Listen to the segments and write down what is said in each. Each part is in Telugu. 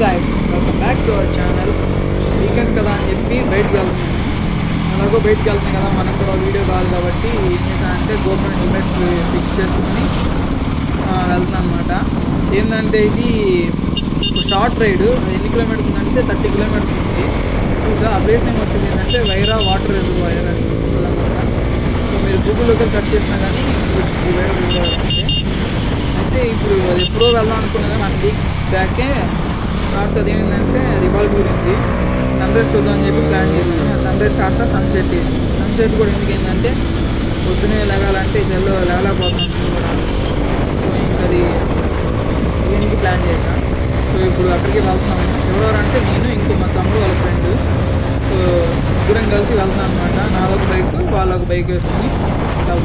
Guys, welcome back to our channel. Weekend కదా అని చెప్పి బయటికి వెళ్తున్నాను. అలాగో బయటికి వెళ్తున్నాను కదా, మనకు కూడా వీడియో కావాలి కాబట్టి ఏం చేశానంటే గోప్రో హెల్మెట్ ఫిక్స్ చేసుకుని వెళ్తున్నాను అనమాట. ఏంటంటే ఇది షార్ట్ రైడ్. ఎన్ని కిలోమీటర్స్ ఉందంటే 30 కిలోమీటర్స్ ఉంది. చూసా ఆ ప్లేస్ నేమ్ వచ్చేసి ఏంటంటే వైరా వాటర్ రిజర్వాయర్ అని ఉంటుంది అనమాట. సో మీరు గూగుల్లోకి సెర్చ్ చేసినా కానీ వచ్చింది వైరా రిజర్వాయర్ అంటే. అయితే ఇప్పుడు అది ఎప్పుడో వెళ్దాం అనుకున్నాను, 1 వీక్ బ్యాకే. తర్వాత అదేంటంటే అది ఇవాళ కూడింది. సన్ రైజ్ చూద్దాం అని చెప్పి ప్లాన్ చేశాను. ఆ సన్ రైజ్ కాస్త సన్సెట్ అయింది. సన్సెట్ కూడా ఎందుకు ఏంటంటే పొద్దునే లేగాలంటే చెల్లో లేగలేకపోతున్నాం మేము కూడా. సో ఇంకా అది ఈవినింగ్కి ప్లాన్ చేశాను. సో ఇప్పుడు అక్కడికి వెళ్తున్నాము. ఎవరెవరంటే నేను ఇంకో మా తమ్ముడు వాళ్ళ ఫ్రెండ్. సో ముగ్గురం కలిసి వెళ్తున్నాం అనమాట. నాదొక బైక్, వాళ్ళొక బైక్ వేసుకొని వెళ్తాం.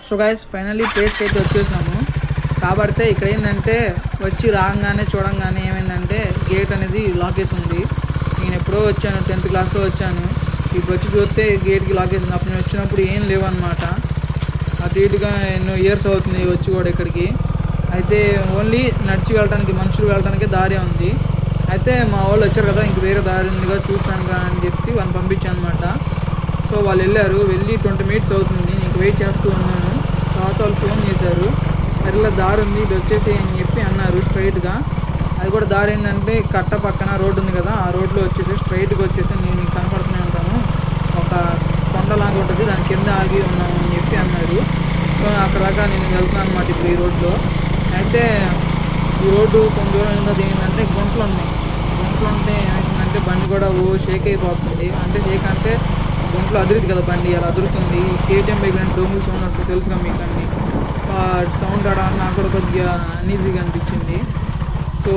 సో గైస్, ఫైనల్లీ ప్లేస్కి అయితే వచ్చేసాము. కాబట్టి ఇక్కడ ఏంటంటే వచ్చి రాగానే చూడంగానే ఏమైందంటే గేట్ అనేది లాక్ వేసి ఉంది. నేను ఎప్పుడో వచ్చాను, 10th క్లాస్లో వచ్చాను. ఇప్పుడు వచ్చి చూస్తే గేట్కి లాక్ వేసింది. అప్పుడు నేను వచ్చినప్పుడు ఏం లేవన్నమాట. అటు ఇటుగా ఎన్నో ఇయర్స్ అవుతుంది వచ్చి కూడా ఇక్కడికి. అయితే ఓన్లీ నడిచి వెళ్ళడానికి, మనుషులు వెళ్ళడానికి దారి ఉంది. అయితే మా వాళ్ళు వచ్చారు కదా, ఇంక వేరే దారి ఉందిగా చూసాను అని చెప్పి వాళ్ళని పంపించాను అనమాట. సో వాళ్ళు వెళ్ళి 20 మినిట్స్ అవుతుంది. ఇంక వెయిట్ చేస్తూ ఉన్నాను. తర్వాత వాళ్ళు ఫోన్ చేశారు, ఇలా దారి ఉంది ఇటు వచ్చేసి అని చెప్పి అన్నారు స్ట్రైట్గా. అది కూడా దారి ఏంటంటే కట్ట పక్కన రోడ్డు ఉంది కదా, ఆ రోడ్లో వచ్చేసి స్ట్రైట్గా వచ్చేసి నేను మీకు కనపడుతూనే ఉంటాను. ఒక కొండలాగా ఉంటుంది, దాని కింద ఆగి ఉన్నాము అని చెప్పి అన్నారు. సో అక్కడ దాకా నేను వెళ్తున్నాను అనమాట ఇప్పుడు ఈ రోడ్లో. అయితే ఈ రోడ్డు కొంత దూరం ఏంటంటే గుంటలు ఉన్నాయి. గుంటలు ఉంటే ఏమవుతుందంటే బండి కూడా షేక్ అయిపోతుంది. అంటే షేక్ అంటే గుంటలో అదురుతుంది కదా బండి, అలా అదురుతుంది. కేటీఎం బైక్ అంటే డోంగుల్ సౌండ్ వస్తుంది తెలుసుగా మీకు అన్ని. సో ఆ సౌండ్ ఆడడానికి నాకు కూడా కొద్దిగా అన్ఈజీగా అనిపించింది. సో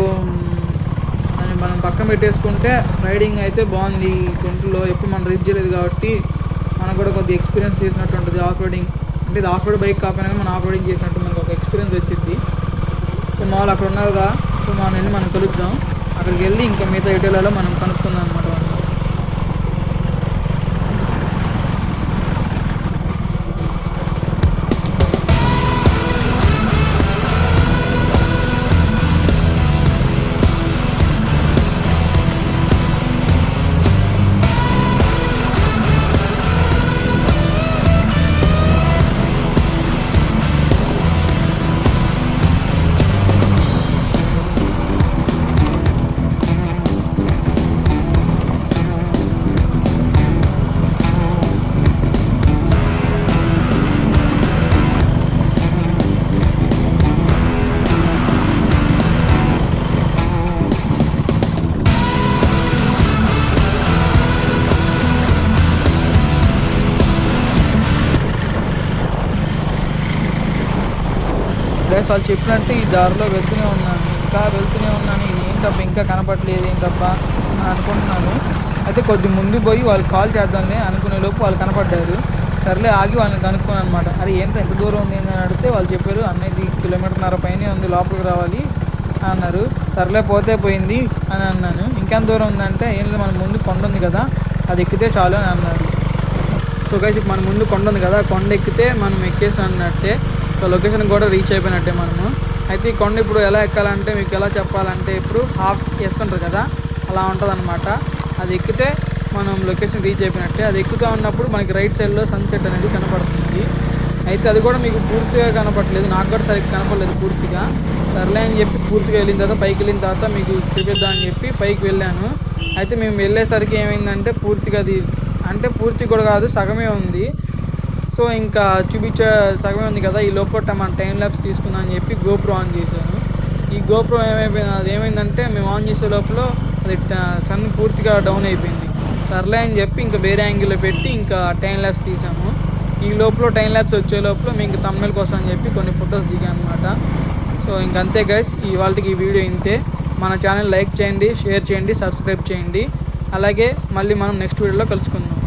దాన్ని మనం పక్కన పెట్టేసుకుంటే రైడింగ్ అయితే బాగుంది. గుంటలో ఎప్పుడు మనం రీచ్ చేయలేదు కాబట్టి మనకు కూడా కొద్దిగా ఎక్స్పీరియన్స్ చేసినట్టు ఉంటుంది ఆఫ్ రోడింగ్. అంటే ఇది ఆఫ్ రోడ్ బైక్ కాకపోయినా మనం ఆఫ్ రోడింగ్ చేసినట్టు మనకు ఒక ఎక్స్పీరియన్స్ వచ్చింది. సో మామూలు అక్కడ ఉన్నారుగా, సో మనం వెళ్ళి మనం కలుద్దాం. అక్కడికి వెళ్ళి ఇంకా మిగతా ఎటోలలో మనం కనుక్కుందాం అనమాట. గైస్ వాళ్ళు చెప్పినట్టు ఈ దారిలో వెళ్తూనే ఉన్నాను, ఏంటబ్బా ఇంకా కనపడలేదు ఏంటబ్బా అని అనుకుంటున్నాను. అయితే కొద్ది ముందు పోయి వాళ్ళకి కాల్ చేద్దాంలే అనుకునే లోపు వాళ్ళు కనపడ్డారు. సర్లే ఆగి వాళ్ళని కనుక్కున్నాను అనమాట. అరే ఏంటో ఎంత దూరం ఉంది అని అడిగితే వాళ్ళు చెప్పారు, అన్నది 1.5 కిలోమీటర్ పైనే ఉంది, లోపలికి రావాలి అన్నారు. సర్లే పోతే పోయింది అని అన్నాను. ఇంకెంత దూరం ఉందంటే ఏం లేదు, మన ముందు కొండ ఉంది కదా అది ఎక్కితే చాలు అని అన్నారు. సో గైస్ ఇప్పుడు మన ముందు కొండ ఉంది కదా, కొండ ఎక్కితే మనం ఎక్కేసి అన్నట్టే. సో లొకేషన్ కూడా రీచ్ అయిపోయినట్టే మనము. అయితే ఈ కొండ ఇప్పుడు ఎలా ఎక్కాలంటే మీకు ఎలా చెప్పాలంటే, ఇప్పుడు హాఫ్ ఎస్ ఉంటుంది కదా అలా ఉంటుంది అనమాట. అది ఎక్కితే మనం లొకేషన్ రీచ్ అయిపోయినట్టే. అది ఎక్కుతూ ఉన్నప్పుడు మనకి రైట్ సైడ్లో సన్సెట్ అనేది కనపడుతుంది. అయితే అది కూడా మీకు పూర్తిగా కనపడలేదు, నాకు కూడా సరిగ్గా కనపడలేదు పూర్తిగా. సర్లే అని చెప్పి పూర్తిగా వెళ్ళిన తర్వాత పైకి వెళ్ళిన తర్వాత మీకు చూపిద్దాం అని చెప్పి పైకి వెళ్ళాను. అయితే మేము వెళ్ళేసరికి ఏమైందంటే పూర్తిగా అది అంటే పూర్తి కూడా కాదు, సగమే ఉంది. సో ఇంకా చూపించే సగమే ఉంది కదా, ఈ లోపల మన టైం ల్యాబ్స్ తీసుకుందాం అని చెప్పి గోప్రో ఆన్ చేశాను. ఈ గోప్రో ఏమైందంటే మేము ఆన్ చేసే లోపల అది సన్ పూర్తిగా డౌన్ అయిపోయింది. సర్లే అని చెప్పి ఇంకా వేరే యాంగిల్లో పెట్టి ఇంకా టైం ల్యాబ్స్ తీసాము. ఈ లోపల టైం ల్యాబ్స్ వచ్చే లోపల మేము ఇంకా థంబ్నెయిల్ కోసం అని చెప్పి కొన్ని ఫొటోస్ దిగాం అనమాట. సో ఇంకంతే గైస్, ఇవాళకి ఈ వీడియో ఇంతే. మన ఛానల్ లైక్ చేయండి, షేర్ చేయండి, సబ్స్క్రైబ్ చేయండి. అలాగే మళ్ళీ మనం నెక్స్ట్ వీడియోలో కలుసుకుందాం.